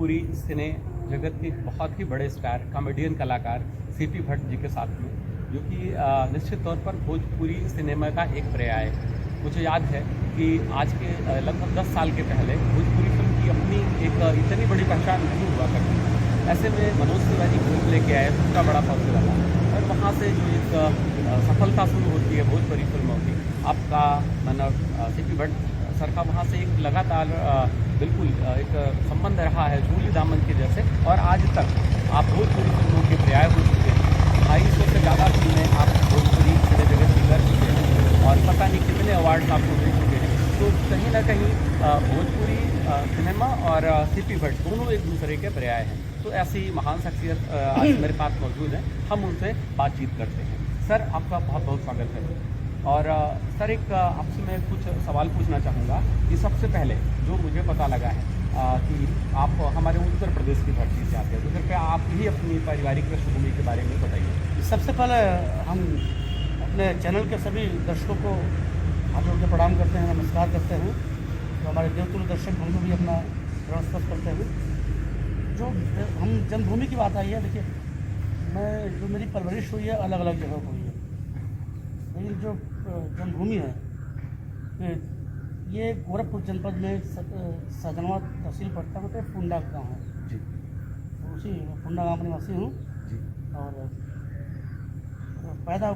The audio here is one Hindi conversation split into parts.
भोजपुरी सिने जगत के बहुत ही बड़े स्टार कॉमेडियन कलाकार सीपी भट्ट जी के साथ में, जो कि निश्चित तौर पर भोजपुरी सिनेमा का एक पर्याय है। मुझे याद है कि आज के लगभग 10 साल के पहले भोजपुरी फिल्म की अपनी एक इतनी बड़ी पहचान नहीं हुआ करती। ऐसे में मनोज तिवारी फिल्म लेके आए, दूसरा बड़ा पॉसिबल वाला, और वहाँ से जो एक सफलता शुरू होती है भोजपुरी फिल्मों की, आपका मतलब सीपी भट्ट सर का वहाँ से एक लगातार बिल्कुल एक संबंध रहा है झूली दामन के जैसे, और आज तक आप भोजपुरी फिल्मों के पर्याय हो चुके हैं। 250 से ज़्यादा फिल्में आप भोजपुरी सिने जगत की कर चुके हैं और पता नहीं कितने अवार्ड्स आपको मिल चुके हैं। तो कहीं ना कहीं भोजपुरी सिनेमा और सीपी भट्ट दोनों एक दूसरे के पर्याय हैं। तो ऐसी महान शख्सियत आज मेरे पास मौजूद है, हम उनसे बातचीत करते हैं। सर, आपका बहुत बहुत स्वागत है। और सर, एक आपसे मैं कुछ सवाल पूछना चाहूँगा कि सबसे पहले जो मुझे पता लगा है कि आप हमारे उत्तर प्रदेश की धरती से आते हैं, तो कृपया आप ही अपनी पारिवारिक पृष्ठभूमि के बारे में बताइए। सबसे पहले हम अपने चैनल के सभी दर्शकों को हाथ जोड़ के प्रणाम करते हैं, नमस्कार करते हैं। तो हमारे देवतुल्य दर्शक उनको भी अपना नमस्कार करते हैं। जो हम जन्मभूमि की बात आई है, देखिए जो मेरी परवरिश हुई है अलग अलग जगह हुई है, लेकिन जो जन्मभूमि है ये गोरखपुर जनपद में सजनवा तहसील पड़ता है, मतलब फुंडा गाँव है जी। तो उसी फुंडा गाँव में निवासी हूँ। जी। और पैदा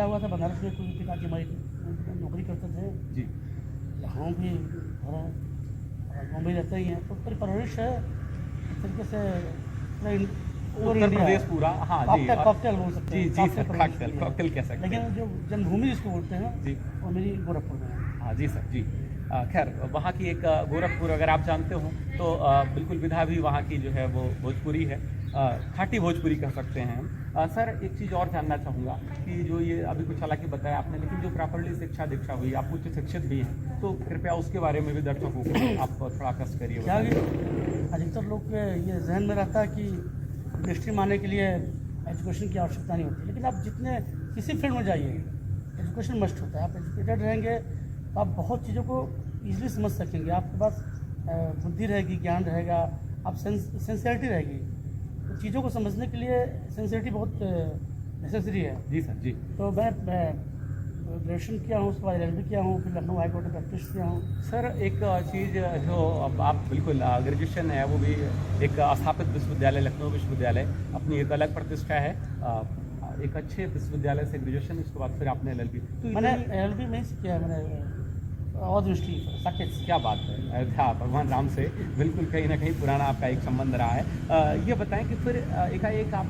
हुआ था बनारस में, क्योंकि पिताजी हमारी नौकरी करते थे जी। यहाँ भी घर है और मुंबई रहते ही हैं। तो पूरी परवरिश है इस तरीके से उत्तर प्रदेश पूरा, हाँ जी, कॉकटेल बोल सकते हैं। जी सर, कॉकटेल कह सकते हैं। लेकिन जो जन्मभूमि जिसको बोलते हैं जी, वो मेरी गोरखपुर में है। हाँ जी सर जी। खैर, वहाँ की एक गोरखपुर अगर आप जानते हो तो बिल्कुल विधा भी वहाँ की जो है वो भोजपुरी है, खाटी भोजपुरी कह सकते हैं हम। सर, एक चीज़ और जानना चाहूँगा कि जो ये अभी कुछ हालांकि बताया आपने, लेकिन जो प्रॉपर्ली शिक्षा दीक्षा हुई, आप उच्च शिक्षित भी हैं, तो कृपया उसके बारे में भी दर्शकों को आप थोड़ा कष्ट करिए। क्या अधिकतर लोग के ये जहन में रहता है कि इंडस्ट्री में आने के लिए एजुकेशन की आवश्यकता नहीं होती, लेकिन आप जितने किसी फील्ड में जाइए एजुकेशन मस्ट होता है। आप एजुकेटेड रहेंगे तो आप बहुत चीज़ों को ईजिली समझ सकेंगे, आपके पास बुद्धि रहेगी, ज्ञान रहेगा, आप सेंसियरिटी रहेगी। तो चीज़ों को समझने के लिए सेंसियरिटी बहुत नेसेसरी है। जी सर जी। तो मैं ग्रेजुएशन किया हूँ, उसके बाद LLB किया हूँ, फिर लखनऊ हाई कोर्ट में प्रैक्टिस किया हूँ। सर, एक चीज़ जो अब आप बिल्कुल ग्रेजुएशन है वो भी एक स्थापित विश्वविद्यालय लखनऊ विश्वविद्यालय, अपनी एक अलग प्रतिष्ठा है, एक अच्छे विश्वविद्यालय से ग्रेजुएशन, उसके बाद फिर आपने LLB। तो मैंने LLB में ही किया है, मैंने और दृष्टि साकेत। क्या बात है, अयोध्या भगवान राम से बिल्कुल कहीं ना कहीं पुराना आपका एक संबंध रहा है। ये बताएं कि फिर एकाएक आप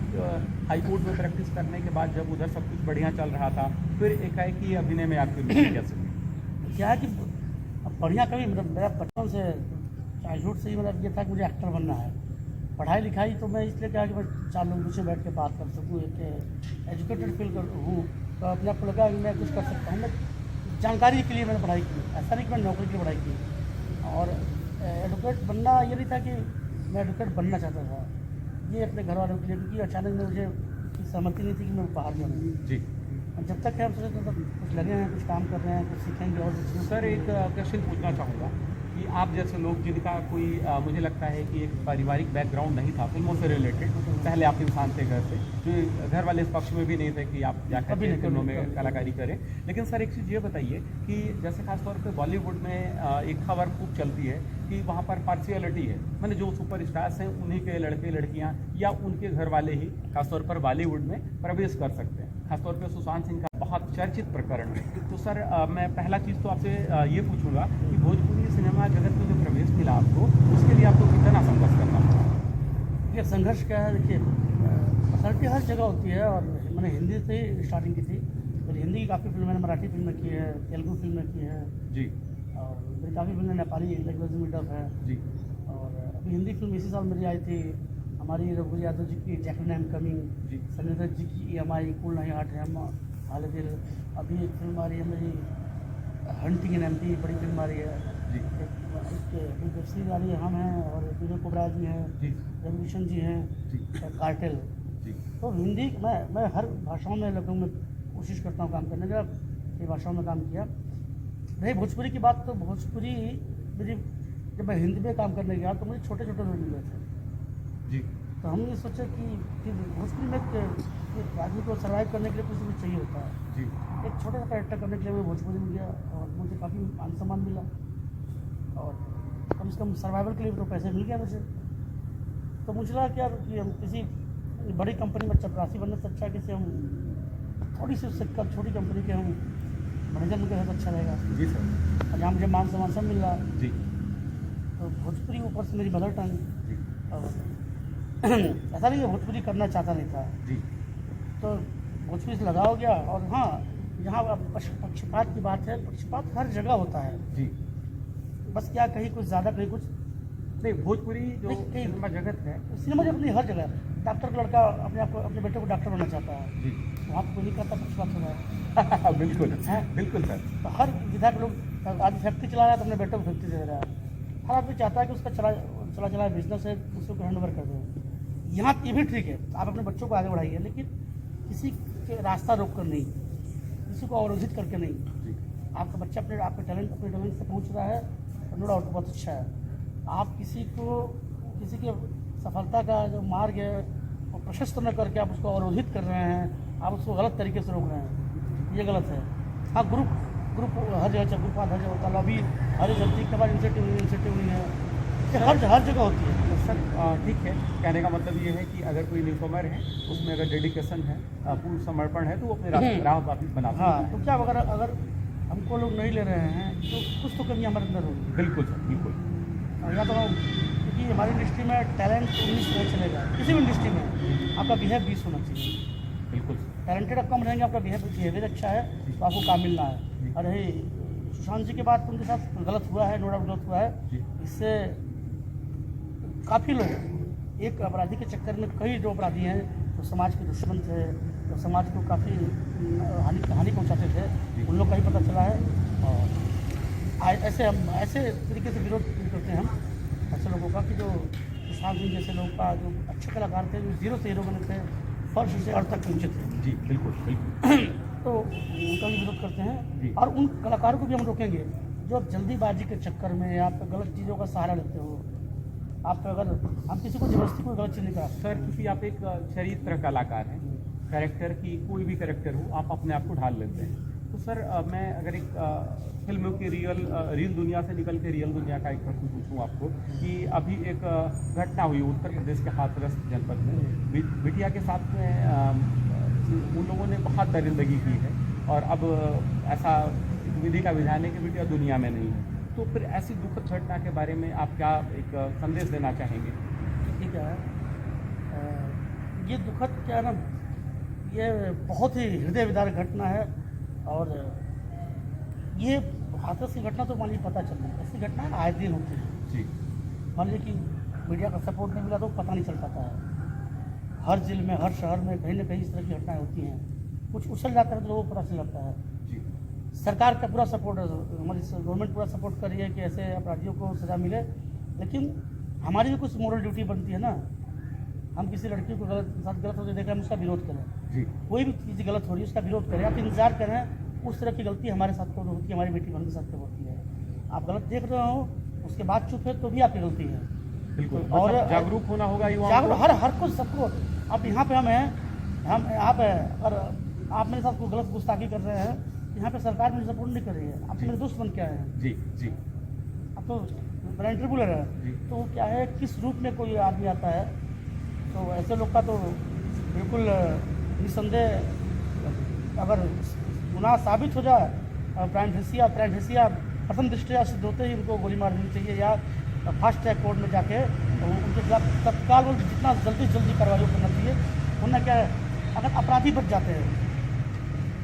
हाई कोर्ट में प्रैक्टिस करने के बाद जब उधर सब कुछ बढ़िया चल रहा था, फिर एकाएक ही अभिनय में आपकी रुचि कैसे? क्या है कि अब बढ़िया कभी मतलब मेरा बचपन से चाइल्डहुड से ही मतलब ये था कि मुझे एक्टर बनना है। पढ़ाई लिखाई तो मैं इसलिए क्या कि मैं 4 लोगों से बैठ के बात कर सकूँ, एक एजुकेटेड फील हूँ, तो अपने आप को लगा कि मैं कुछ कर सकता हूँ। मैं जानकारी के लिए मैंने पढ़ाई की, ऐसा नहीं कि मैंने नौकरी के लिए पढ़ाई की। और एडवोकेट बनना ये नहीं था कि मैं एडवोकेट बनना चाहता था, ये अपने घर वालों के लिए, क्योंकि अचानक में मुझे सहमति नहीं थी कि मैं बाहर जाऊँ। जी। जब तक है हम सोचे तब कुछ लगे हैं, कुछ काम कर रहे हैं, कुछ सीखेंगे और कुछ। सर, एक क्वेश्चन पूछना चाहूँगा कि आप जैसे लोग जिनका कोई मुझे लगता है कि एक पारिवारिक बैकग्राउंड नहीं था फिल्मों से रिलेटेड, पहले आप इंसान थे घर से, जो घर वाले इस पक्ष में भी नहीं थे कि आप जाकर के फिल्मों में कलाकारी करें। लेकिन सर, एक चीज़ ये बताइए कि जैसे खासतौर पे बॉलीवुड में एक खबर खूब चलती है कि वहाँ पर पार्शियलिटी है, मैंने जो सुपर स्टार्स हैं उन्हीं के लड़के लड़कियाँ या उनके घर वाले ही खासतौर पर बॉलीवुड में प्रवेश कर सकते हैं। खासतौर पर सुशांत सिंह का बहुत चर्चित प्रकरण है। तो सर, मैं पहला चीज़ तो आपसे ये पूछूंगा कि भोजपुरी सिनेमा जगत में जो प्रवेश मिला आपको, उसके लिए आपको कितना संघर्ष करना पड़ा? ये संघर्ष क्या है, देखिए पर्सनैलिटी हर जगह होती है, और मैंने हिंदी से ही स्टार्टिंग की थी। फिर हिंदी की काफ़ी फिल्में, मैंने मराठी फिल्में की है, तेलुगु फिल्में की है जी। और मेरी काफ़ी फिल्में नेपाली लैंग्वेज में डब है जी। और अभी हिंदी फिल्म इसी साल मेरी आई थी, हमारी रघुवीर यादव जी की Jacqueline I am coming, Sanjay Dutt ji की EMI कूल नहीं हार्ट है, हम हाल दिल। अभी एक फिल्म आ रही है मेरी हंटिंग इन MP, बड़ी फिल्म आ रही है जी। एक वेब सीरीज आ रही है, हम हैं, और विजय कुबरा जी हैं, रेवोल्यूशन जी हैं, कार्टेल जी। तो हिंदी मैं हर भाषाओं में लगभग में कोशिश करता हूँ काम करने का, कई भाषाओं में काम किया। रही भोजपुरी की बात, तो भोजपुरी मेरी जब मैं हिंदी में काम करने गया तो मुझे छोटे छोटे रोल मिले थे। जी तो हमने सोचा कि फिर भोजपुरी में एक आदमी को सर्वाइव करने के लिए कुछ भी चाहिए होता है। जी एक छोटा सा कैरेक्टर करने के लिए मैं भोजपुरी में गया और मुझे काफ़ी मान सम्मान मिला और कम से कम सर्वाइवल के लिए तो पैसे मिल गए मुझे। तो मुझे लगा कि यार कि हम किसी बड़ी कंपनी में चपरासी बनने से अच्छा है किसी हम थोड़ी सी उससे छोटी कंपनी के हम मैनेजर में गए तो अच्छा रहेगा। जी सर। और यहाँ मुझे मान सम्मान सब मिल रहा। जी तो भोजपुरी ऊपर से मेरी मदर टंग जी और ऐसा नहीं है भोजपुरी करना चाहता नहीं था, जी तो भोजपुरी से लगाव गया। और हाँ, यहाँ अब पक्षपात की बात है, पक्षपात हर जगह होता है, जी। बस क्या कहीं कुछ ज़्यादा कहीं कुछ नहीं, भोजपुरी जो नहीं, सिनेमा जगत है। सिनेमा जब नहीं, हर जगह डॉक्टर का लड़का अपने आप को अपने बेटे को डॉक्टर बनना चाहता है, जी वहाँ पर कोई नहीं करता, पक्षपात हो रहा है। बिल्कुल हैं? बिल्कुल सर। तो हर विधायक लोग आज फैक्ट्री चला रहा है तो अपने बेटे को फैक्ट्री दे रहा है। हर आदमी चाहता है कि उसका चला बिजनेस है उसको हैंड ओवर कर दें। यहाँ ये भी ठीक है, आप अपने बच्चों को आगे बढ़ाइए, लेकिन किसी के रास्ता रोक कर नहीं, किसी को अवरोधित करके नहीं। जी आपका बच्चा अपने टैलेंट से पहुँच रहा है, नो डाउट बहुत अच्छा है। आप किसी के सफलता का जो मार्ग है वो प्रशस्त न करके आप उसको अवरोधित कर रहे हैं, आप उसको गलत तरीके से रोक रहे हैं, ये गलत है। हाँ, ग्रुप हर जगह ग्रुप हर जगह होता है, लॉबी हर गलती के बाद इंसेटिव नहीं है, ये हर जगह होती है। तो सर ठीक है, कहने का मतलब ये है कि अगर कोई न्यूकमर है उसमें अगर डेडिकेशन है, पूर्ण समर्पण है, तो वो अपने राह वापिस बनाता है। हाँ, तो क्या अगर हमको लोग नहीं ले रहे हैं तो कुछ तो कमी हमारे अंदर होगी। बिल्कुल सर, बिल्कुल। और या तो क्योंकि हमारी इंडस्ट्री में टैलेंट 19 नहीं चलेगा, किसी भी इंडस्ट्री में आपका बिहेव 20 होना चाहिए। बिल्कुल टैलेंटेड आप कम रहेंगे, आपका बिहेवियर अच्छा है तो आपको काम मिलना है। अरे सुशांत जी के बाद उनके साथ गलत हुआ है, नो डाउट गलत हुआ है। इससे काफ़ी लोग एक अपराधी के चक्कर में कई जो अपराधी हैं जो समाज के दुश्मन थे, जो समाज को काफ़ी हानि पहुंचाते थे, उन लोग का ही पता चला है। और ऐसे तरीके से विरोध करते हैं हम ऐसे लोगों का कि जो सुशांत सिंह जैसे लोग का जो अच्छे कलाकार थे, जो जीरो से हीरो बने थे, फर्श से अर्थ तक पहुँचे थे। जी बिल्कुल बिल्कुल। तो उनका भी विरोध करते जी। हैं और उन कलाकारों को भी हम रोकेंगे जो अब जल्दीबाजी के चक्कर में आप गलत चीज़ों का सहारा लेते हो। आप अगर हम किसी को जबरदस्ती कोई गलत चीज़ नहीं करा सर, क्योंकि आप एक चरित्र कलाकार हैं, कैरेक्टर की कोई भी कैरेक्टर हो आप अपने आप को ढाल लेते हैं। तो सर मैं अगर एक फिल्मों की रियल दुनिया से निकल के रियल दुनिया का एक प्रश्न पूछूं आपको कि अभी एक घटना हुई उत्तर प्रदेश के हाथरस जनपद में, बिटिया के साथ में उन लोगों ने बहुत दरिंदगी की है और अब ऐसा विधि का विधान है कि बिटिया दुनिया में नहीं है। तो फिर ऐसी दुखद घटना के बारे में आप क्या एक संदेश देना चाहेंगे? ठीक है। ये दुखद क्या है ना, ये बहुत ही हृदय विदारक घटना है। और ये हाथरस की घटना तो मान लीजिए पता चल रही है, ऐसी घटना आए दिन होती है। जी मान लीजिए कि मीडिया का सपोर्ट नहीं मिला तो पता नहीं चल पाता है। हर जिले में हर शहर में कहीं ना कहीं इस तरह की घटनाएं होती हैं, कुछ उछल जाता है तो लोगों को पता चल जाता है। जी सरकार का पूरा सपोर्ट, हमारी गवर्नमेंट पूरा सपोर्ट कर रही है कि ऐसे अपराधियों को सज़ा मिले, लेकिन हमारी भी कुछ मोरल ड्यूटी बनती है ना। हम किसी लड़की को गलत होते देखें, हम उसका विरोध करें। जी कोई भी चीज़ गलत हो रही है उसका विरोध करें, आप इंतजार करें उस तरह की गलती हमारे साथ कब होती है, हमारी बेटी बहन के साथ कब होती है। आप गलत देख रहे हो उसके बाद चुप है तो भी आपकी गलती है। बिल्कुल। और मतलब जागरूक होना होगा युवाओं को। हर को सबको। अब यहाँ पे हम यहाँ पे अगर आप मेरे साथ कोई गलत गुस्ताखी कर रहे हैं, यहाँ पे सरकार मुझे सपोर्ट नहीं कर रही है, आप मेरे दोस्त बन क्या है। जी जी अब तो बड़ा इंटरव्यूलर है, जी। तो क्या है किस रूप में कोई आदमी आता है, तो ऐसे लोग का तो बिल्कुल निसंदेह अगर गुनाह साबित हो जाए, प्राइम फेसिया प्रथम दृष्टया सिद्ध होते ही उनको गोली मार देनी चाहिए या फास्ट ट्रैक कोर्ट में जाके उनके खिलाफ तत्काल वो जितना जल्दी कार्रवाई करना चाहिए। वरना क्या है, अगर अपराधी बच जाते हैं,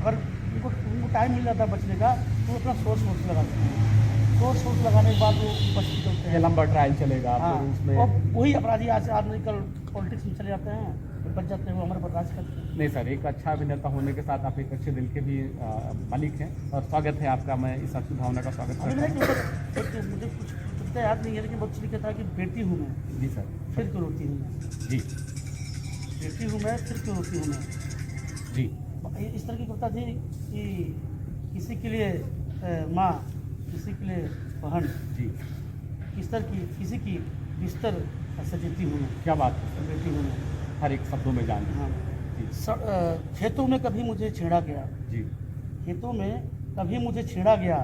अगर उनको टाइम मिल जाता है बचने का, तो वो अपना सोर्स लगाते हैं। सोर्स लगाने के बाद वो बच निकलते हैं, लंबा ट्रायल चलेगा। हाँ, फिर उसमें और वही अपराधी आज कल पॉलिटिक्स में चले जाते हैं, फिर बच जाते हैं, वो हमारे बर्दाश्त करते हैं। नहीं सर, एक अच्छा अभिनेता होने के साथ आप एक अच्छे दिल के भी मालिक हैं और स्वागत है आपका। मैं इस अच्छी भावना का स्वागत अभी करता हूँ। मुझे कुछ तो याद नहीं है, लेकिन बहुत लिखा था कि बेटी हूँ मैं जी सर। फिर क्यों रोती हूँ मैं, जी बेटी हूँ मैं फिर क्यों रोती हूँ मैं। जी इस तरह की कविता थी कि किसी के लिए माँ, किसी के लिए बहन, जी किस तरह की किसी की बिस्तर से जीती हूँ मैं, क्या बात है सर, बेटी हूँ मैं। हर एक शब्दों में जान हाँ। जी खेतों में कभी मुझे छेड़ा गया, जी खेतों में कभी मुझे छेड़ा गया,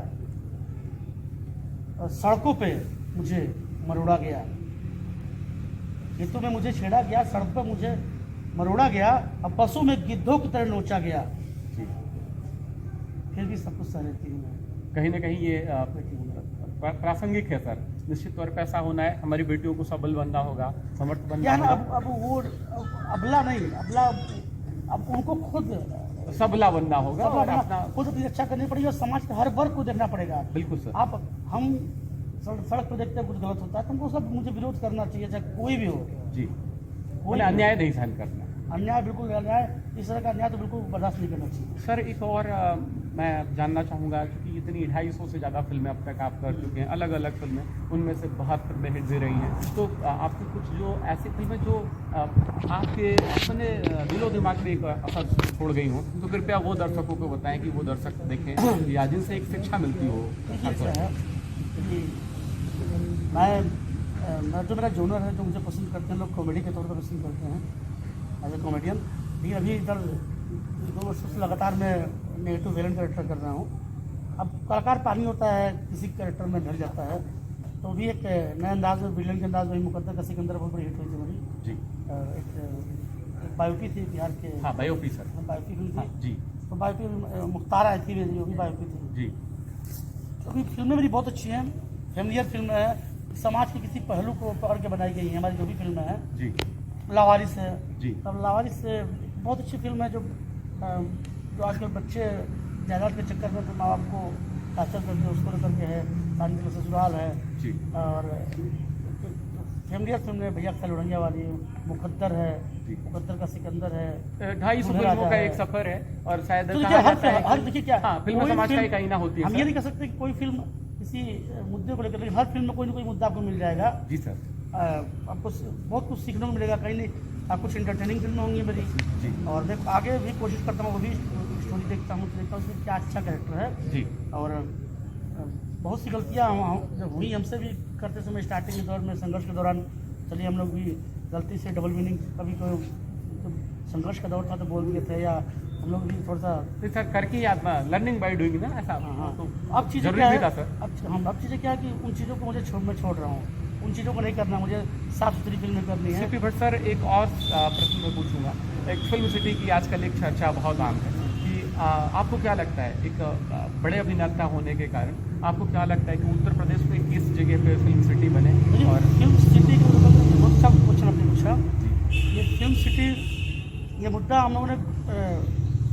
सड़कों पे मुझे मरोड़ा गया। खेतों में मुझे छेड़ा गया, सड़क पर मुझे मरोड़ा गया, अब बसों में गिद्धों की तरह नोचा गया, जी। फिर भी सब कुछ सह लेती हूँ मैं, कहीं ना कहीं ये बेटी हूँ मैं। प्रासंगिक है सर। निश्चित तौर पर ऐसा होना है, हमारी बेटियों को सबल बनना होगा, समर्थ बनना क्या ना, होगा, अब वो अबला नहीं, अबला अब उनको खुद सबला बनना होगा सब और अपना अपना खुद अपनी रक्षा करनी पड़ेगी और समाज के हर वर्ग को देखना पड़ेगा। बिल्कुल सर। आप हम सड़क पर देखते हैं कुछ गलत होता है, तुमको सब मुझे विरोध करना चाहिए, चाहे कोई भी हो। जी, कोई उन्हें अन्याय नहीं सहन करना। अन्याय बिल्कुल, अन्याय इस तरह का अन्याय तो बिल्कुल बर्दाश्त नहीं करना चाहिए। सर एक और मैं जानना चाहूँगा, क्योंकि इतनी 250 से ज़्यादा फिल्में अब तक आप कर चुके हैं, अलग अलग फिल्में, उनमें से बहुत फिल्में हिट भी रही हैं, तो आपकी कुछ जो ऐसी फिल्में जो आपके अपने दिलो दिमाग में एक असर छोड़ गई हों, तो कृपया वो दर्शकों को बताएं कि वो दर्शक देखें या जिनसे एक शिक्षा मिलती हो। ऐसा है कि मैं जो मेरा जोनर है, जो मुझे पसंद करते हैं लोग, कॉमेडी के तौर पर पसंद करते हैं एज ए कॉमेडियन। लेकिन अभी इधर 2 वर्षों से लगातार मैं नेगेटिव विलन कैरेक्टर कर रहा हूँ। अब कलाकार पानी होता है, किसी कैरेक्टर में ढल जाता है, तो भी एक नए अंदाज में, विलन के अंदाज में, मुकद्दर का सिकंदर बहुत बड़ी हिट हुई थी मेरी जी। एक बायोपी थी बिहार के, हाँ बायोपी सर, बायोपी हुई हाँ थी। जी तो बायोपी मुख्तार आई थी मेरी, वो भी बायोपी थी। जी तो अभी फिल्में मेरी बहुत अच्छी हैं, फैमिलियर फिल्म है, समाज के किसी पहलू को पकड़ के बनाई गई है। हमारी जो भी फिल्में हैं, जी लावारिस है जी। अब लावारिस बहुत अच्छी फिल्म है, जो आजकल बच्चे जायदाद के चक्कर में तो माँ बाप को टाचर करते हैं, उसको लेकर के है। शादी का ससुराल है, जी और फैमिलियर फिल्म है, भैया खैर उड़ंगिया वाली, मुकद्दर है, जी। मुकद्दर का सिकंदर है, 250 फिल्मों का एक सफर है, और शायद तो कहा देखिए जाता है हर कि- देखिए क्या, हाँ, फिल्म कोई समाज का फिल्म- एक आईना होती है हम सर। ये नहीं कह सकते कि कोई फिल्म किसी मुद्दे को लेकर, लेकिन हर फिल्म में कोई ना कोई मुद्दा आपको मिल जाएगा। जी सर। आपको बहुत कुछ सीखने को मिलेगा, कहीं नहीं आप कुछ इंटरटेनिंग फिल्में होंगी मेरी। जी और देखो आगे भी कोशिश करता हूँ, वो भी स्टोरी देखता हूँ, तो देखता हूँ उसमें क्या अच्छा कैरेक्टर है। जी और बहुत सी गलतियाँ जब हुई हमसे भी करते समय, स्टार्टिंग के दौर में, संघर्ष के दौरान, चलिए हम लोग भी गलती से डबल मीनिंग कभी कोई जब संघर्ष का दौर था तो बोल दिए थे, या हम लोग भी थोड़ा सा तो सर करके याद लर्निंग बाय डूइंग ना, ऐसा हाँ। तो अब चीज़ें जरूरी क्या भी है, था सर। अब चीज़ें क्या है कि उन चीज़ों को मैं छोड़ रहा हूँ, उन चीज़ों को नहीं करना, मुझे साफ सुथरी फिल्में करनी है। सीपी भट्ट सर, एक और प्रश्न मैं पूछूंगा। एक फिल्म सिटी की आजकल एक चर्चा बहुत आम है कि आपको क्या लगता है, एक बड़े अभिनेता होने के कारण आपको क्या लगता है कि उत्तर प्रदेश में किस जगह पे फिल्म सिटी बने? और फिल्म सिटी के ऊपर बहुत अच्छा क्वेश्चन आपने पूछा। ये फिल्म सिटी, ये मुद्दा हम लोगों ने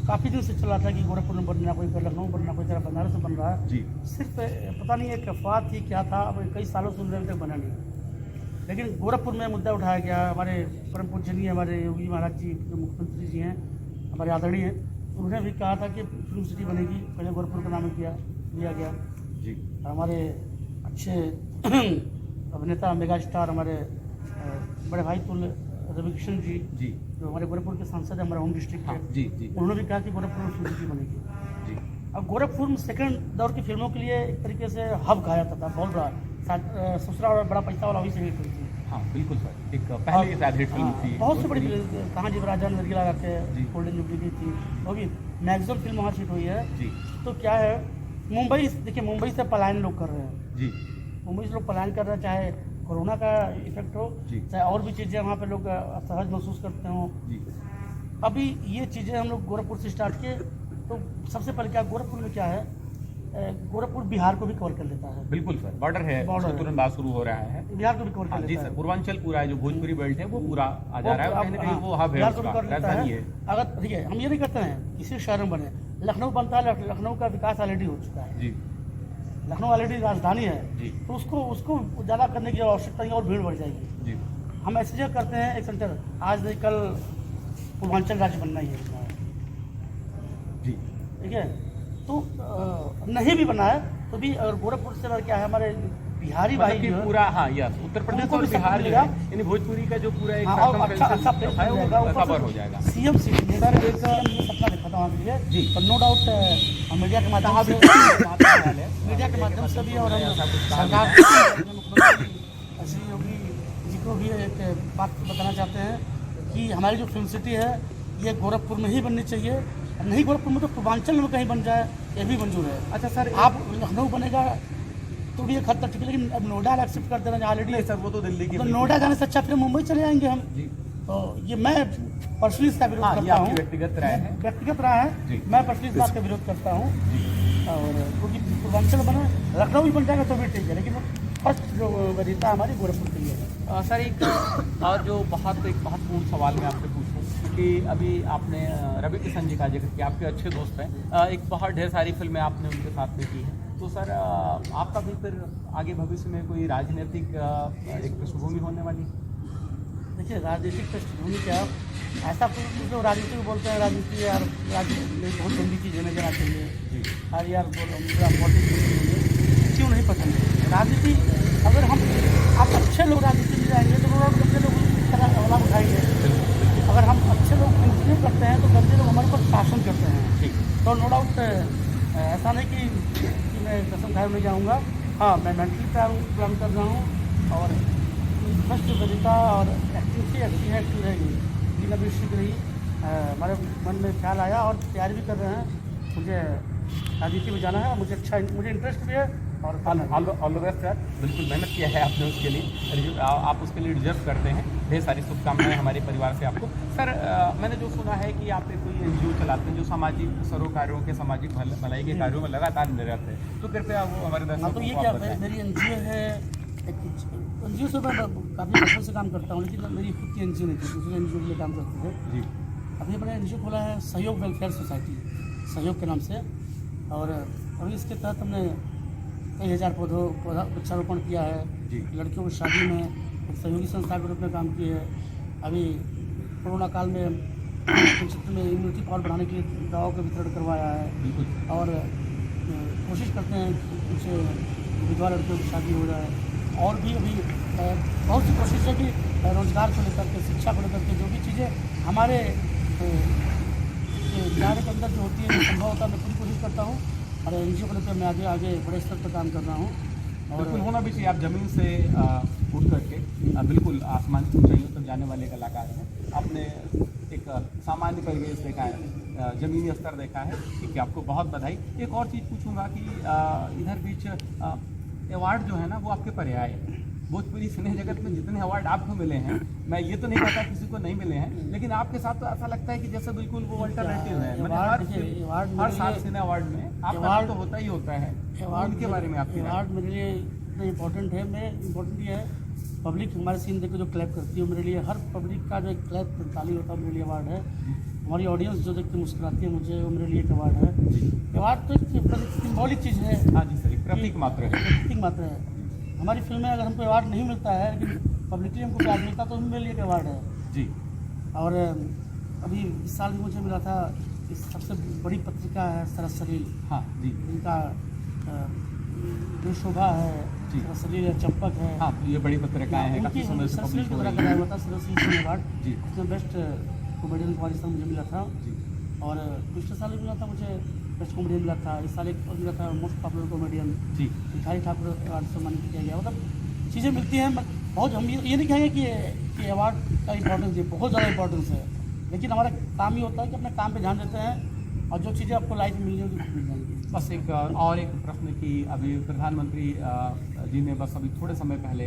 काफ़ी दिन से चला था कि गोरखपुर में बनना, कोई लखनऊ बनना, कोई तरह बनारस में बन रहा है। जी सिर्फ पता नहीं एक अफवाह थी, क्या था, अब कई सालों से अभी तक बना नहीं। लेकिन गोरखपुर में मुद्दा उठाया गया। हमारे परम पूजनीय हमारे योगी महाराज जी, जो मुख्यमंत्री जी हैं, हमारे आदरणीय हैं, उन्होंने भी कहा था कि फिल्म सिटी बनेगी, पहले गोरखपुर का नाम दिया गया। जी हमारे अच्छे अभिनेता, मेगा स्टार, हमारे बड़े भाई तुल्य रविकिशन जी, जी जो हमारे गोरखपुर के सांसद हैं, हमारे होम डिस्ट्रिक्ट हाँ के, जी जी उन्होंने भी कहा कि गोरखपुर में फिल्म सिटी बनेगी। जी अब गोरखपुर सेकंड दौर की फिल्मों के लिए एक तरीके से हब कहा जाता था, बहुत बड़ा ससुरा और बड़ा पैसा वाला वही से हिट हुई थी। हाँ बिल्कुल सर, एक पहले शायद हिट फिल्म थी बहुत सी बड़ी कहाँ जीवराजन नरगिला जी। करके गोल्डन जुबली की थी, वो भी मैक्सिमम फिल्म वहाँ हिट हुई है। जी तो क्या है, मुंबई, देखिए मुंबई से पलायन लोग कर रहे हैं, जी मुंबई से लोग पलायन कर रहे हैं, चाहे कोरोना का इफेक्ट हो, जी। चाहे और भी चीज़ें वहाँ पे लोग असहज महसूस करते हों। जी अभी ये चीज़ें हम लोग गोरखपुर से स्टार्ट किए, तो सबसे पहले क्या, गोरखपुर में क्या है, गोरखपुर बिहार को भी कवर कर लेता है, बिल्कुल सर, बॉर्डर है, बॉर्डर है। तुरंत बात शुरू हो रहा है। बिहार को भी कवर हाँ कर जी लेता सर, है। पूर्वांचल पूरा है, जो भोजपुरी बेल्ट है वो पूरा आ जा रहा है, और कहीं ना कहीं वो हब है, बिहार को भी उसका कर लेता राजधानी है। है। अगर देखिए हम ये नहीं करते हैं किसी शहर में बने, लखनऊ बनता है, लखनऊ का विकास ऑलरेडी हो चुका है, जी लखनऊ ऑलरेडी राजधानी है, जी तो उसको ज़्यादा करने की आवश्यकता नहीं, और भीड़ बढ़ जाएगी। जी हम ऐसे जगह करते हैं, एक सेंटर आज नहीं कल पूर्वांचल राज्य बनना ही है, जी ठीक है। तो नहीं भी बना है तो भी, और गोरखपुर से क्या है, हमारे बिहारी भाई मतलब कि जो है, पूरा, हाँ यस, उत्तर प्रदेश उनको और भी support बिहार जो मिलेगा। है, यानी भोजपुरी का जो पूरा एक हाँ, और अच्छा अच्छा प्लेस है मिल वो जाएगा, ऊपर कवर से हो जाएगा। सीएम सिटी है, सर एक ये सपना देखा था वहाँ के लिए जी। पर नो डाउट हम मीडिया के माध्यम से, मीडिया के माध्यम से भी, और हम सरकार श्री योगी को भी एक बात बताना चाहते हैं कि हमारी जो फिल्म सिटी है ये गोरखपुर में ही बननी चाहिए, नहीं गोरखपुर में तो पूर्वांचल में कहीं बन जाए ये भी मंजूर है। अच्छा सर, आप लखनऊ बनेगा तो भी एक हद तक ठीक है, लेकिन अब नोएडा एक्सेप्ट कर देना ऑलरेडी। नहीं सर, वो तो दिल्ली की तो नोएडा जाने से अच्छा फिर मुंबई चले जाएंगे हम। जी। तो ये मैं पर्सनली इसका विरोध हाँ, ये करता आपकी हूँ, व्यक्तिगत राय है। व्यक्तिगत राय जी। है, मैं पर्सनली इस बात का विरोध करता हूँ। जी। और क्योंकि पूर्वांचल बना, लखनऊ भी बन जाएगा तो भी ठीक है, लेकिन फर्स्ट जो वरीयता हमारी गोरखपुर के लिए है। सर, एक और जो एक महत्वपूर्ण सवाल मैं आपसे पूछूं कि अभी आपने रवि किशन जी का जिक्र किया, आपके अच्छे दोस्त हैं, एक बहुत ढेर सारी फिल्में आपने उनके साथ में की हैं, तो सर आपका भी फिर आगे भविष्य में कोई राजनीतिक एक पृष्ठभूमि होने वाली? देखिए, राजनीतिक पृष्ठभूमि क्या, ऐसा कुछ लोग राजनीति को बोलते हैं, राजनीति यार राजनीति बहुत गंदी चीज़ है, नहीं जाना चाहिए। जी। अरे यार पॉलिटिक्स क्यों नहीं पसंद है राजनीति? अगर हम आप अच्छे लोग राजनीति में जाएंगे तो गंदे लोग इस तरह लाभ उठाएंगे। अगर हम अच्छे लोग कंटिन्यू करते हैं तो गंदे लोग हमारे ऊपर शासन करते हैं। ठीक। तो नो डाउट ऐसा नहीं कि मैं कसम खाए नहीं जाऊँगा। हाँ, मैं मेंटली प्लान कर रहा हूँ और फर्स्ट वरीयता और एक्टिंग से अच्छी एक्टिंग रहेगी, लेकिन अभी सीख रही हमारे मन में ख्याल आया और तैयारी भी कर रहे हैं। मुझे राजनीति में जाना है, मुझे इंटरेस्ट भी है और ऑल द बेस्ट सर। बिल्कुल मेहनत किया है आपने उसके लिए, आप उसके लिए डिजर्व करते हैं। ढेर सारी शुभकामनाएं हमारे परिवार से आपको। सर, मैंने जो सुना है कि आप एक कोई NGO चलाते हैं जो सामाजिक सरोकारों के, सामाजिक भलाई के कार्यों में लगातार निरत है, तो कृपया वो हमारे दर्शकों तो ये को क्या आप बताएं। मेरी NGO है, NGO से मैं काफ़ी वर्षों से काम करता हूँ, लेकिन मेरी खुद की NGO नहीं थी, दूसरे NGO के लिए काम करते थे। जी। अभी मैंने NGO खोला है सहयोग वेलफेयर सोसाइटी, सहयोग के नाम से, और अभी इसके तहत हमने कई हज़ार पौधा वृक्षारोपण किया है। जी। लड़कियों की शादी में एक सहयोगी संस्था के रूप में काम किए है। अभी कोरोना काल में क्षेत्र में इम्यूनिटी पावर बढ़ाने के लिए दवाओं का वितरण करवाया है। बिल्कुल। और कोशिश करते हैं कि कुछ विधवा लड़कियों की शादी हो जाए। और भी अभी बहुत सी कोशिश है कि रोजगार को लेकर के, शिक्षा को लेकर के जो भी चीज़ें हमारे दायरे के अंदर जो होती है, जो संभव होता है, मैं पूरी कोशिश करता हूँ। और NGO को लेकर मैं आगे बड़े स्तर पर काम कर रहा हूँ। और बिल्कुल होना भी चाहिए। आप ज़मीन से उठ करके बिल्कुल आसमान की ऊंचाइयों तक जाने वाले कलाकार हैं। आपने एक सामान्य परिवेश देखा है, ज़मीनी स्तर देखा है, ठीक है, आपको बहुत बधाई। एक और चीज़ पूछूंगा कि इधर बीच अवार्ड जो है ना वो आपके पर्याय है। भोजपुरी सिने जगत में जितने अवार्ड आपको मिले हैं, मैं ये तो नहीं कहता किसी को नहीं मिले हैं, लेकिन आपके साथ तो ऐसा लगता है कि जैसे बिल्कुल वो अल्टरनेटिव है। हर साल सिने अवार्ड में आपका तो होता ही होता है। उनके बारे में आपकी राय? अवार्ड मेरे लिए इतना इम्पोर्टेंट है। मैं इम्पोर्टेंट ये है, पब्लिक हमारे सीन देख के जो क्लैप करती है मेरे लिए, हर पब्लिक का जो क्लैप ताली होता है मेरे लिए अवार्ड है। हमारी ऑडियंस जो देख के मुस्कुराती है मुझे, वो मेरे लिए एक अवार्ड है। अवार्ड तो एक सिम्बॉलिक चीज़ है। हाँ जी सर, प्रतीक मात्र है। प्रतीक मात्र है। हमारी फिल्म में अगर हमको अवार्ड नहीं मिलता है, लेकिन पब्लिकली हमको प्यार मिलता तो मेरे लिए एक अवार्ड है जी। और अभी इस साल भी मुझे मिला था, इस सबसे बड़ी पत्रिका है सरसलील। हाँ जी। इनका जो शोभा है जी। सरसलील है, चंपक है। हाँ, ये बड़ी पत्रिकाएं हैं, काफ़ी समय से सरसलील पब्लिश के हो द्वारा रही कराया हैं। हुआ था सरसलील अवार्ड जी। उसमें बेस्ट कॉमेडियन का वारिस मुझे मिला था। जी। और पिछले साल भी मिला था मुझे बेस्ट कॉमेडियन मिला था। इस साल एक और मिला था मोस्ट पॉपुलर कॉमेडियन। जी। भिखारी ठाकुर अवार्ड से सम्मानित किया गया। मतलब चीज़ें मिलती हैं बहुत। हम ये नहीं कहेंगे कि अवार्ड का इम्पोर्टेंस है, बहुत ज़्यादा इम्पोर्टेंस है, लेकिन हमारा काम ही होता है कि अपने काम पे ध्यान देते हैं और जो चीज़ें आपको लाइफ में मिल जाएगी मिल जाएंगी। बस एक और एक प्रश्न कि अभी प्रधानमंत्री जी ने बस अभी थोड़े समय पहले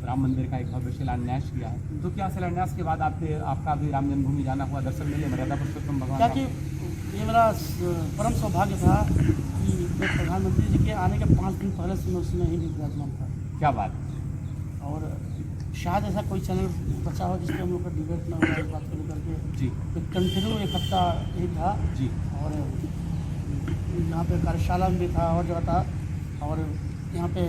राम मंदिर का एक भव्य शिलान्यास किया है, तो क्या शिलान्यास के बाद आपका भी राम जन्मभूमि जाना हुआ दर्शन मेले में राधा पुरुषोत्तम भगवान? ताकि ये मेरा परम सौभाग्य था कि मैं प्रधानमंत्री जी के आने के 5 दिन पहले से मैं उसमें ही विराजमान था। क्या बात। और शायद ऐसा कोई चैनल बचा हो जिसपे हम लोग का डिबेट में इस बात को लेकर के जी। कंटिन्यू एक हफ्ता यही था। जी। और यहाँ पे कार्यशाला में भी था और जगह था। और यहाँ पे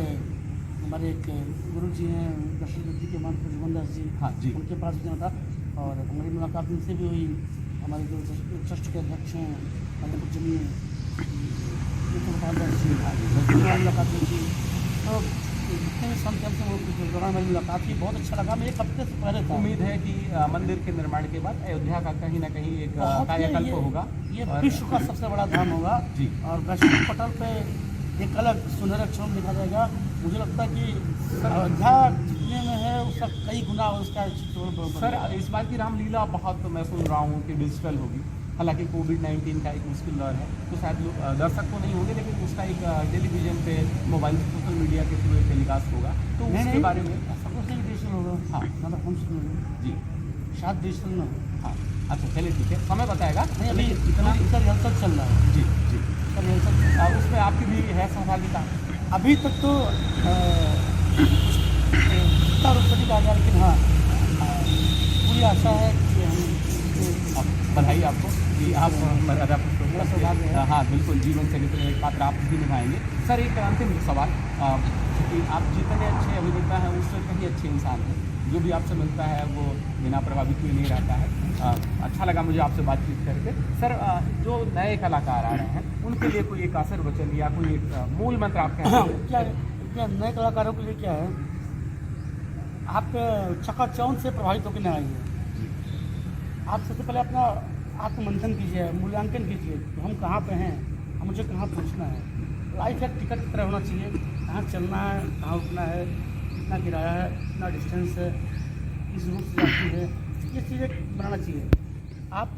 हमारे एक गुरु जी हैं दशरथ जी के मान जुगन दास जी। हाँ जी। उनके पास भी था और हमारी मुलाकात उनसे भी हुई। हमारे जो ट्रस्ट के अध्यक्ष हैं हमारे कुछ जी मुलाकात हुई थी। तो जितने भी संत हैं वो दौरान हमारी मुलाकात की, बहुत अच्छा लगा। मैं एक हफ्ते से पहले था। उम्मीद है कि मंदिर के निर्माण के बाद अयोध्या का कहीं ना कहीं एक कायाकल्प होगा। ये विश्व का सबसे बड़ा धाम होगा। जी। और वैश्विक पटल पे एक अलग सुनहरा क्षण दिखा जाएगा। मुझे लगता है कि अयोध्या जितने में है उसका कई गुना उसका सर इस बार की रामलीला बहुत मैं सुन रहा हूँ कि डिजिटल होगी, हालांकि कोविड-19 का एक मुश्किल दौर है, तो शायद लोग दर्शक तो नहीं होंगे, लेकिन उसका एक टेलीविज़न पे, मोबाइल, सोशल मीडिया के थ्रू एक टेलीकास्ट होगा, तो उसके बारे में सब कुछ डिजिटल होगा। हाँ मतलब हम जी शायद डिजिटल ना हो। हाँ अच्छा चलिए ठीक है, समय बताएगा। नहीं अभी लेकिन इतना इसका रिहर्सल चल रहा है। जी जी इसका रिहर्सल उसमें आपकी भी है सहभागिता? अभी तक तो इतना रूप से नहीं कहा गया, लेकिन हाँ पूरी आशा है कि हम बधाई आपको कि आप मर्यादा मेरा सौभाग्य है। हाँ बिल्कुल, जीवन से निकले एक पात्र आप भी निभाएंगे। सर एक अंतिम सवाल, कि आप जितने अच्छे अभिनेता हैं उससे कहीं अच्छे इंसान हैं, जो भी आपसे मिलता है वो बिना प्रभावित हुए नहीं रहता है। अच्छा लगा मुझे आपसे बातचीत करके। सर जो नए कलाकार आ रहे हैं उनके लिए कोई एक असर वचन या कोई एक मूल मंत्र आप क्या नए कलाकारों के लिए क्या है, आप चकाचौंध से प्रभावित होकर न आइए। आप सबसे पहले अपना आत्ममंथन कीजिए, मूल्यांकन कीजिए कि हम कहाँ पे हैं, हम मुझे कहाँ पहुँचना है। लाइफ एक टिकट की तरह होना चाहिए, कहाँ चलना है, कहाँ उठना है, कितना किराया है, कितना डिस्टेंस है, किस रूट से जाती है, ये चीज़ें बनाना चाहिए। आप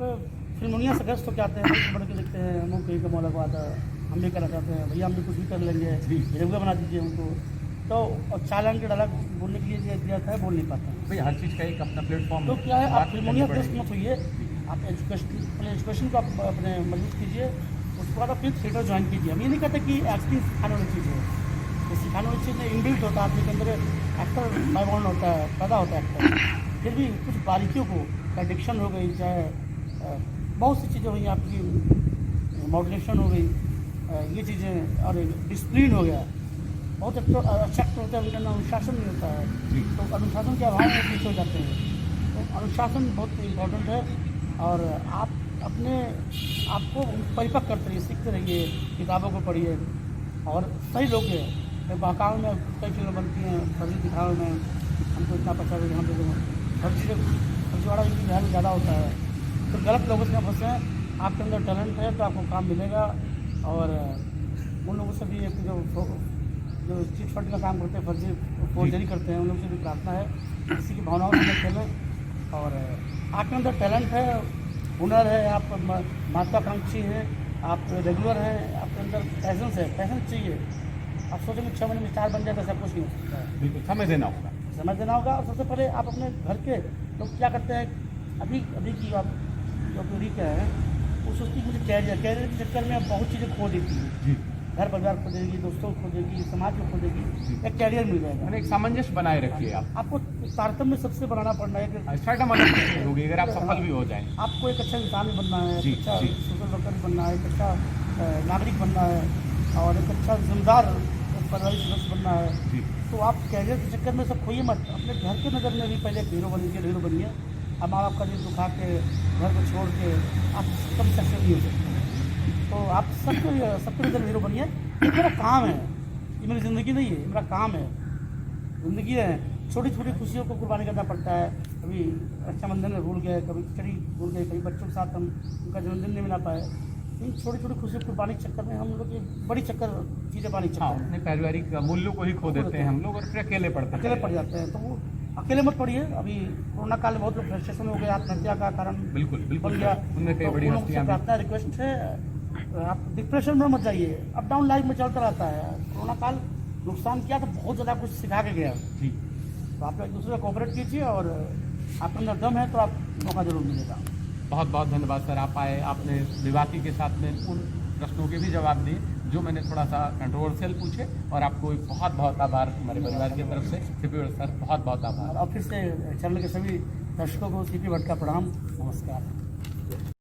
फिल्मोनिया से व्यस्त होकर आते हैं, बढ़ के देखते हैं हम कहीं का मौला बात है, हम भी करना चाहते हैं, भैया हम भी कुछ भी कर लेंगे, रेगुलर बना दीजिए हमको। तो और चालान के डायलॉग बोलने के लिए दिया था, बोल नहीं पाता भाई, हर चीज़ का एक अपना प्लेटफॉर्म तो क्या है, आप फिल्मोनिया व्यस्त मत होइए, आप एजुकेशन को आप अपने मजबूत कीजिए, उसके बाद आप फिर थिएटर ज्वाइन कीजिए। हम ये नहीं कहते कि एक्टिंग सिखाने वाली चीज़ है, ये सिखाने वाली चीज़ में इनबिल्ट होता है, आपके अंदर एक्टर बाइबॉन्ड होता है, पैदा होता है एक्टर। फिर भी कुछ बारीकियों को, चाहे डिक्शन हो गई, चाहे बहुत सी चीज़ें हुई, आपकी मॉड्यूलेशन हो गई, ये चीज़ें, और डिसिप्लिन हो गया। बहुत अच्छा एक्टर होता है, उनका नाम अनुशासन नहीं होता है, तो अनुशासन के अभाव में पीछे हो जाते हैं। तो अनुशासन बहुत इम्पोर्टेंट है, और आप अपने आपको परिपक्व करते रहिए, सीखते रहिए, किताबों को पढ़िए, और सही लोग हैं। बाकाओं में कई फिल्में बनती हैं, फर्जी दिखाओ में हमको इतना पैसा दे, हम दे, फर्जीवाड़ा की वैल्यू ज़्यादा होता है। तो गलत लोगों से फंसे, आपके अंदर टैलेंट है तो आपको काम मिलेगा। और उन लोगों से भी एक जो चिट फंड का काम करते हैं, फर्जी फोर्जरी करते हैं, उन लोगों से भी प्रार्थना है किसी की भावनाओं से मत खेलें। और आपके अंदर टैलेंट है, हुनर है, आप महत्वाकांक्षी हैं, आप रेगुलर हैं, आपके अंदर पैसेंस है, पैसेंस चाहिए। आप सोचेंगे 6 महीने में स्टार बन जाए तो सब कुछ नहीं हो सकता है। बिल्कुल समय देना होगा, समय देना होगा। और सबसे पहले आप अपने घर के लोग क्या करते हैं, अभी की आप जो पीढ़ी क्या है वो सोचती है मुझे कैरियर के चक्कर में अब बहुत चीज़ें खो देती है, घर परिवार खो देगी, दोस्तों को खो देगी, समाज को खो देगी, एक कैरियर मिल जाएगा। मैंने एक सामंजस्य बनाए रखिए आपको तारतम्य सबसे बनाना पड़ना है कि स्टार्टअप मदद होगी अगर आप सफल भी हो जाएं। आपको एक अच्छा इंसान भी बनना है, जी, अच्छा जी। सोशल वर्कर भी बनना है, एक अच्छा नागरिक बनना है, और एक अच्छा जिम्मेदार परिवारिक सदस्य बनना है। जी। तो आप कैरियर के चक्कर में सब खोइए मत, अपने घर के नज़र में भी पहले एक हीरो बनिए, हीरो बनिए। अब माँ बाप का दिल दुखा के, घर को छोड़ के आप कभी सक्सेस नहीं हो सकते। तो आप सबके नज़र में हीरो बनिए। ये मेरा काम है, ये मेरी ज़िंदगी नहीं है, ये मेरा काम है, ज़िंदगी है। छोटी छोटी खुशियों को कुर्बानी करना पड़ता है। कभी रक्षाबंधन में भूल गए, कभी खिचड़ी भूल गए, कभी बच्चों के साथ हम उनका जन्मदिन नहीं मिला पाए। इन छोटी छोटी खुशियों को कुर्बानी के चक्कर में हम लोग ये बड़ी चीज़ें पानी हाँ, चक्कर अपने पारिवारिक मूल्यों को ही खो देते हैं हम लोग, और फिर अकेले पड़ते अकेले पड़ जाते हैं। तो वो अकेले मत पड़िए। अभी कोरोना काल में बहुत लोग फ्रस्ट्रेशन हो गए, आत्महत्या का कारण बिल्कुल बन बिल्कुल गया। उनमें कई तो बड़ी उन लोगों से हस्तियां भी। प्रार्थना रिक्वेस्ट है, आप डिप्रेशन में मत जाइए। अप डाउन लाइफ में चलता रहता है। कोरोना काल नुकसान किया तो बहुत ज़्यादा कुछ सिखा के गया। जी, तो आप एक दूसरे को कोऑपरेट कीजिए, और आपके अंदर दम है तो आप मौका जरूर मिलेगा। बहुत बहुत धन्यवाद सर, आप आए, आपने विवादी के साथ में उन प्रश्नों के भी जवाब दिए जो मैंने थोड़ा सा कंट्रोवर्शियल पूछे, और आपको एक बहुत बहुत आभार हमारे परिवार की तरफ से। सीपी सर बहुत बहुत आभार। और फिर से चैनल के सभी दर्शकों को सीपी भट्ट का प्रणाम, नमस्कार।